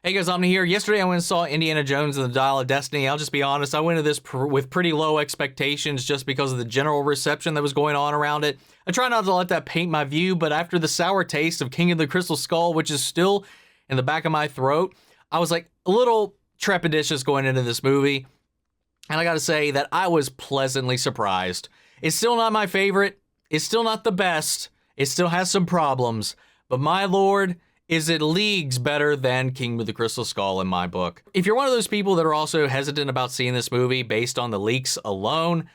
Hey guys, Omni here. Yesterday I went and saw Indiana Jones and the Dial of Destiny. I'll just be honest, I went into this with pretty low expectations just because of the general reception that was going on around it. I try not to let that paint my view, but after the sour taste of King of the Crystal Skull, which is still in the back of my throat, I was like a little trepidatious going into this movie. And I gotta say that I was pleasantly surprised. It's still not my favorite. It's still not the best. It still has some problems. But my lord, is it leagues better than King of the Crystal Skull in my book. If you're one of those people that are also hesitant about seeing this movie based on the leaks alone,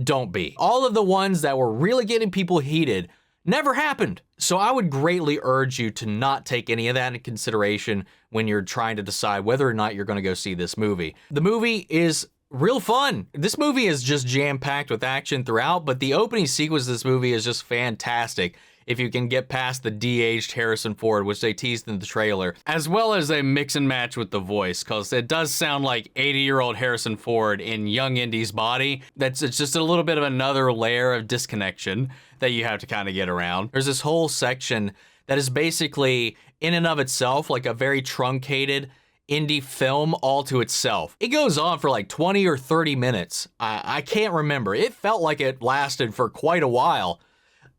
don't be. All of the ones that were really getting people heated never happened. So I would greatly urge you to not take any of that into consideration when you're trying to decide whether or not you're gonna go see this movie. The movie is real fun. This movie is just jam-packed with action throughout, but the opening sequence of this movie is just fantastic if you can get past the de-aged Harrison Ford, which they teased in the trailer, as well as a mix and match with the voice, because it does sound like 80-year-old Harrison Ford in young Indy's body. It's just a little bit of another layer of disconnection that you have to kind of get around. There's this whole section that is basically, in and of itself, like a very truncated indie film all to itself. It goes on for like 20 or 30 minutes. I can't remember. It felt like it lasted for quite a while.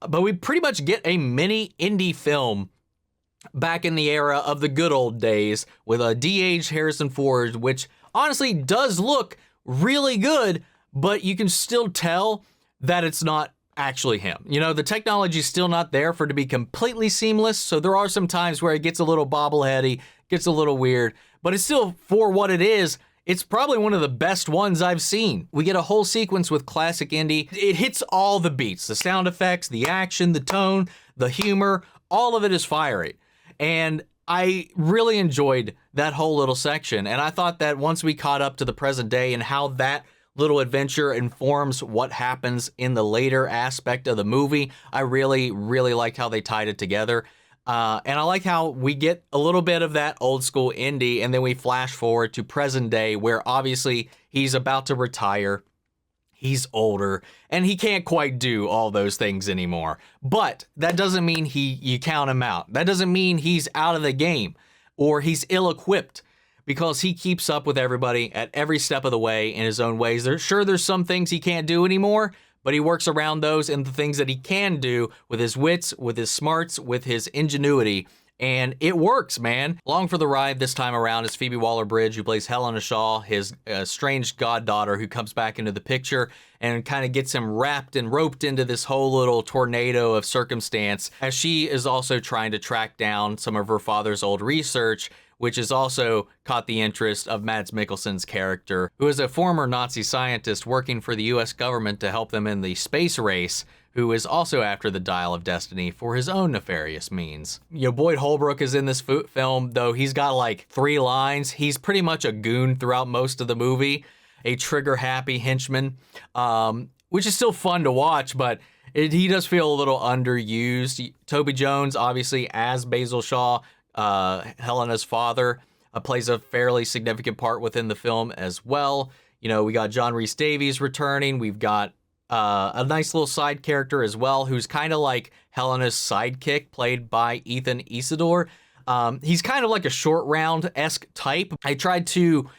But we pretty much get a mini indie film back in the era of the good old days with a de-aged Harrison Ford, which honestly does look really good, but you can still tell that it's not actually him. You know, the technology's still not there for it to be completely seamless, so there are some times where it gets a little bobbleheady, gets a little weird, but it's still, for what it is, it's probably one of the best ones I've seen. We get a whole sequence with classic Indy. It hits all the beats, the sound effects, the action, the tone, the humor, all of it is fiery. And I really enjoyed that whole little section. And I thought that once we caught up to the present day and how that little adventure informs what happens in the later aspect of the movie, I really, really liked how they tied it together. And I like how we get a little bit of that old school Indy, and then we flash forward to present day where obviously he's about to retire. He's older and he can't quite do all those things anymore. But that doesn't mean you count him out. That doesn't mean he's out of the game or he's ill-equipped, because he keeps up with everybody at every step of the way in his own ways. There's some things he can't do anymore, but he works around those and the things that he can do with his wits, with his smarts, with his ingenuity, and it works, man. Along for the ride this time around is Phoebe Waller-Bridge, who plays Helena Shaw, his estranged goddaughter, who comes back into the picture and kind of gets him wrapped and roped into this whole little tornado of circumstance, as she is also trying to track down some of her father's old research, which has also caught the interest of Mads Mikkelsen's character, who is a former Nazi scientist working for the US government to help them in the space race, who is also after the Dial of Destiny for his own nefarious means. Your boy Holbrook is in this film, though he's got like 3 lines. He's pretty much a goon throughout most of the movie, a trigger-happy henchman, which is still fun to watch, but he does feel a little underused. Toby Jones, obviously, as Basil Shaw, Helena's father, plays a fairly significant part within the film as well. You know, we got John Rhys-Davies returning. We've got a nice little side character as well, who's kind of like Helena's sidekick, played by Ethann Isidore. He's kind of like a Short Round-esque type. I tried to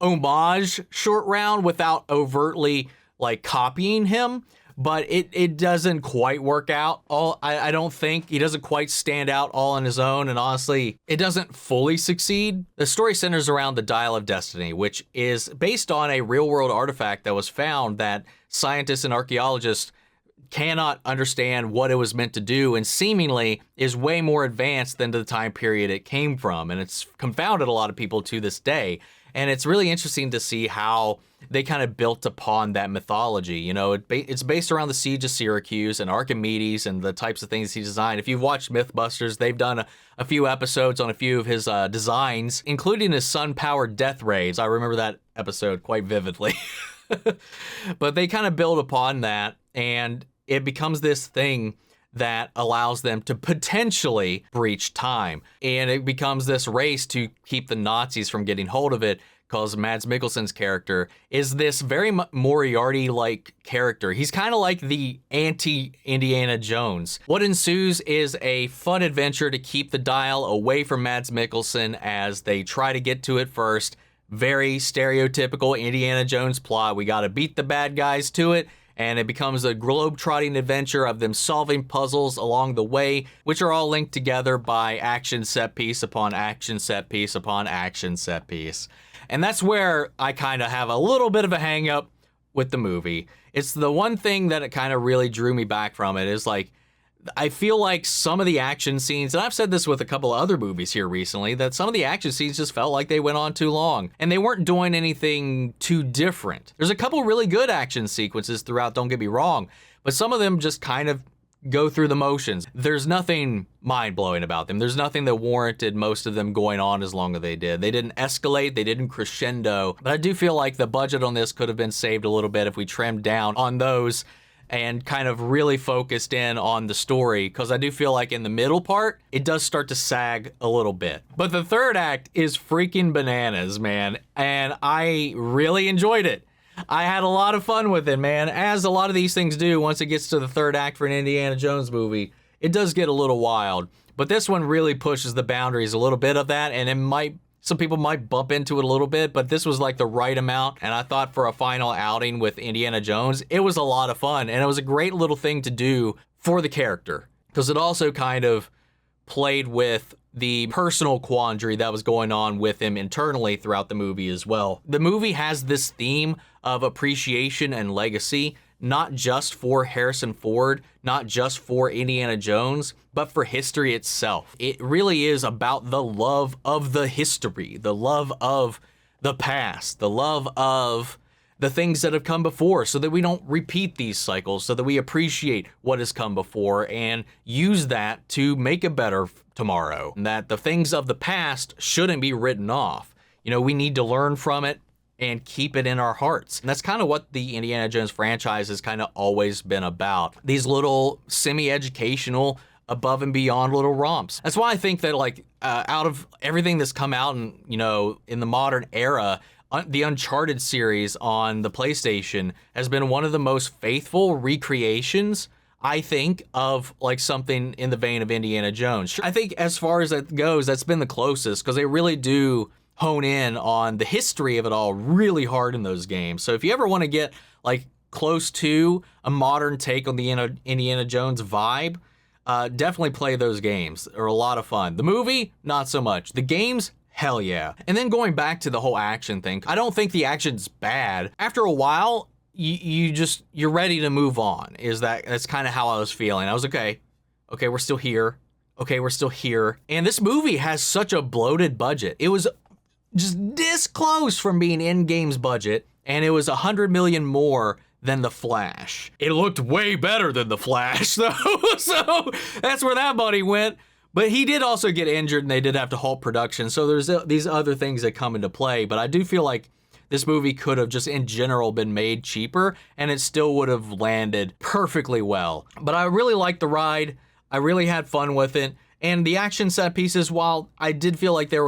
homage Short Round without overtly like copying him, but it doesn't quite work out. I don't think he doesn't quite stand out all on his own, and honestly, it doesn't fully succeed. The story centers around the Dial of Destiny, which is based on a real-world artifact that was found that scientists and archaeologists cannot understand what it was meant to do, and seemingly is way more advanced than the time period it came from, and it's confounded a lot of people to this day. And it's really interesting to see how they kind of built upon that mythology. You know, it's based around the siege of Syracuse and Archimedes and the types of things he designed. If you've watched Mythbusters, they've done a few episodes on a few of his designs, including his sun-powered death rays. I remember that episode quite vividly. But they kind of build upon that, and it becomes this thing that allows them to potentially breach time. And it becomes this race to keep the Nazis from getting hold of it, because Mads Mikkelsen's character is this very Moriarty-like character. He's kind of like the anti-Indiana Jones. What ensues is a fun adventure to keep the dial away from Mads Mikkelsen as they try to get to it first. Very stereotypical Indiana Jones plot. We got to beat the bad guys to it, and it becomes a globe-trotting adventure of them solving puzzles along the way, which are all linked together by action set piece upon action set piece upon action set piece. And that's where I kind of have a little bit of a hang-up with the movie. It's the one thing that it kind of really drew me back from it is like, I feel like some of the action scenes, and I've said this with a couple of other movies here recently, that some of the action scenes just felt like they went on too long, and they weren't doing anything too different. There's a couple really good action sequences throughout, don't get me wrong, but some of them just kind of go through the motions. There's nothing mind-blowing about them. There's nothing that warranted most of them going on as long as they did. They didn't escalate, they didn't crescendo, but I do feel like the budget on this could have been saved a little bit if we trimmed down on those and kind of really focused in on the story, because I do feel like in the middle part, it does start to sag a little bit. But the third act is freaking bananas, man, and I really enjoyed it. I had a lot of fun with it, man, as a lot of these things do once it gets to the third act for an Indiana Jones movie. It does get a little wild, but this one really pushes the boundaries a little bit of that, and some people might bump into it a little bit, but this was like the right amount. And I thought for a final outing with Indiana Jones, it was a lot of fun. And it was a great little thing to do for the character, because it also kind of played with the personal quandary that was going on with him internally throughout the movie as well. The movie has this theme of appreciation and legacy, not just for Harrison Ford, not just for Indiana Jones, but for history itself. It really is about the love of the history, the love of the past, the love of the things that have come before, so that we don't repeat these cycles, so that we appreciate what has come before and use that to make a better tomorrow. And that the things of the past shouldn't be written off. You know, we need to learn from it and keep it in our hearts. And that's kind of what the Indiana Jones franchise has kind of always been about. These little semi-educational, above and beyond little romps. That's why I think that like out of everything that's come out in, you know, in the modern era, the Uncharted series on the PlayStation has been one of the most faithful recreations, I think, of like something in the vein of Indiana Jones. I think as far as that goes, that's been the closest, because they really do hone in on the history of it all really hard in those games. So if you ever want to get like close to a modern take on the Indiana Jones vibe, definitely play those games. They're a lot of fun. The movie, not so much. The games, hell yeah. And then going back to the whole action thing, I don't think the action's bad. After a while, you're ready to move on. That's kind of how I was feeling. I was okay, we're still here. Okay, we're still here. And this movie has such a bloated budget. It was just this close from being in-game's budget, and it was $100 million more than The Flash. It looked way better than The Flash, though, so that's where that money went. But he did also get injured, and they did have to halt production, so there's these other things that come into play. But I do feel like this movie could have just in general been made cheaper, and it still would have landed perfectly well. But I really liked the ride. I really had fun with it. And the action set pieces, while I did feel like they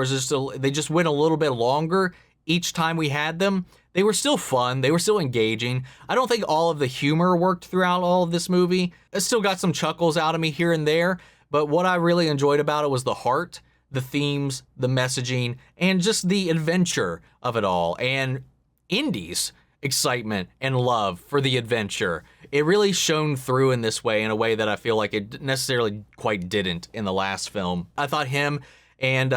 just went a little bit longer each time we had them, they were still fun. They were still engaging. I don't think all of the humor worked throughout all of this movie. It still got some chuckles out of me here and there. But what I really enjoyed about it was the heart, the themes, the messaging, and just the adventure of it all. And Indy's excitement and love for the adventure. It really shone through in this way, in a way that I feel like it necessarily quite didn't in the last film. I thought him and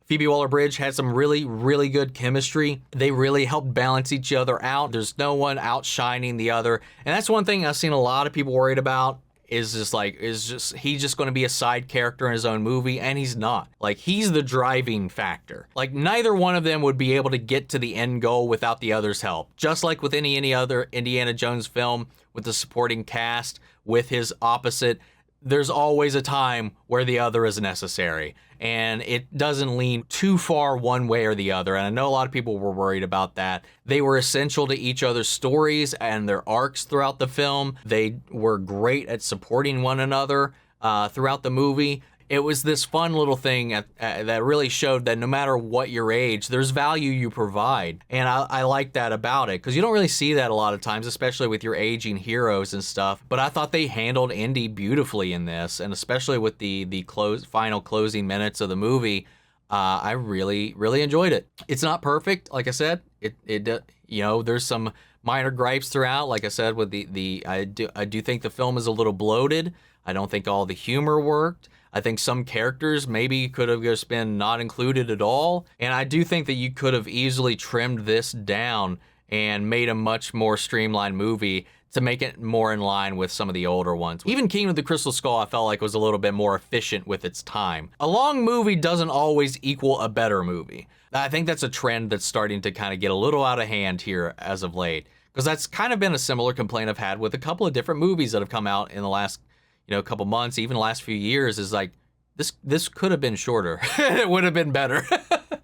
Phoebe Waller-Bridge had some really, really good chemistry. They really helped balance each other out. There's no one outshining the other. And that's one thing I've seen a lot of people worried about, is he's just going to be a side character in his own movie, and he's not. Like, he's the driving factor. Like, neither one of them would be able to get to the end goal without the other's help. Just like with any other Indiana Jones film, with the supporting cast, with his opposite, there's always a time where the other is necessary, and it doesn't lean too far one way or the other. And I know a lot of people were worried about that. They were essential to each other's stories and their arcs throughout the film. They were great at supporting one another throughout the movie. it was this fun little thing that really showed that no matter what your age, there's value you provide. And I like that about it, because you don't really see that a lot of times, especially with your aging heroes and stuff. But I thought they handled Indy beautifully in this, and especially with the final closing minutes of the movie. I really, really enjoyed it. It's not perfect, like I said. There's some minor gripes throughout. Like I said, with I do think the film is a little bloated. I don't think all the humor worked. I think some characters maybe could have just been not included at all. And I do think that you could have easily trimmed this down and made a much more streamlined movie to make it more in line with some of the older ones. Even Kingdom of the Crystal Skull, I felt like was a little bit more efficient with its time. A long movie doesn't always equal a better movie. I think that's a trend that's starting to kind of get a little out of hand here as of late, because that's kind of been a similar complaint I've had with a couple of different movies that have come out in the last couple months, even the last few years, is like, this could have been shorter. It would have been better. But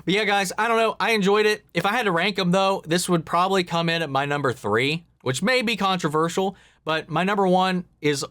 yeah, guys, I don't know. I enjoyed it. If I had to rank them, though, this would probably come in at my number 3, which may be controversial, but my number 1 is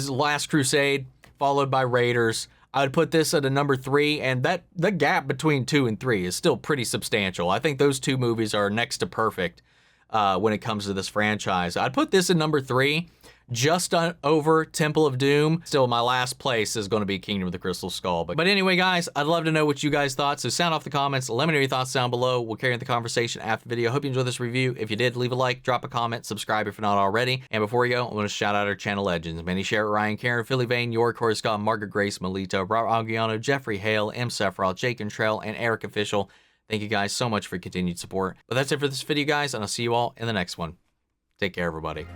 Last Crusade, followed by Raiders. I would put this at a number 3, and the gap between 2 and 3 is still pretty substantial. I think those two movies are next to perfect when it comes to this franchise. I'd put this in number 3. Just over Temple of Doom. Still, my last place is going to be Kingdom of the Crystal Skull. But anyway, guys, I'd love to know what you guys thought. So sound off the comments. Let me know your thoughts down below. We'll carry on the conversation after the video. Hope you enjoyed this review. If you did, leave a like, drop a comment, subscribe if you're not already. And before we go, I want to shout out our channel legends. Manny Sherritt, Ryan, Karen, Philly Vane, York, Corey Scott, Margaret Grace, Melito, Robert Aguiano, Jeffrey Hale, M. Sephiroth, Jake Cantrell, and Eric Official. Thank you guys so much for your continued support. But that's it for this video, guys, and I'll see you all in the next one. Take care, everybody.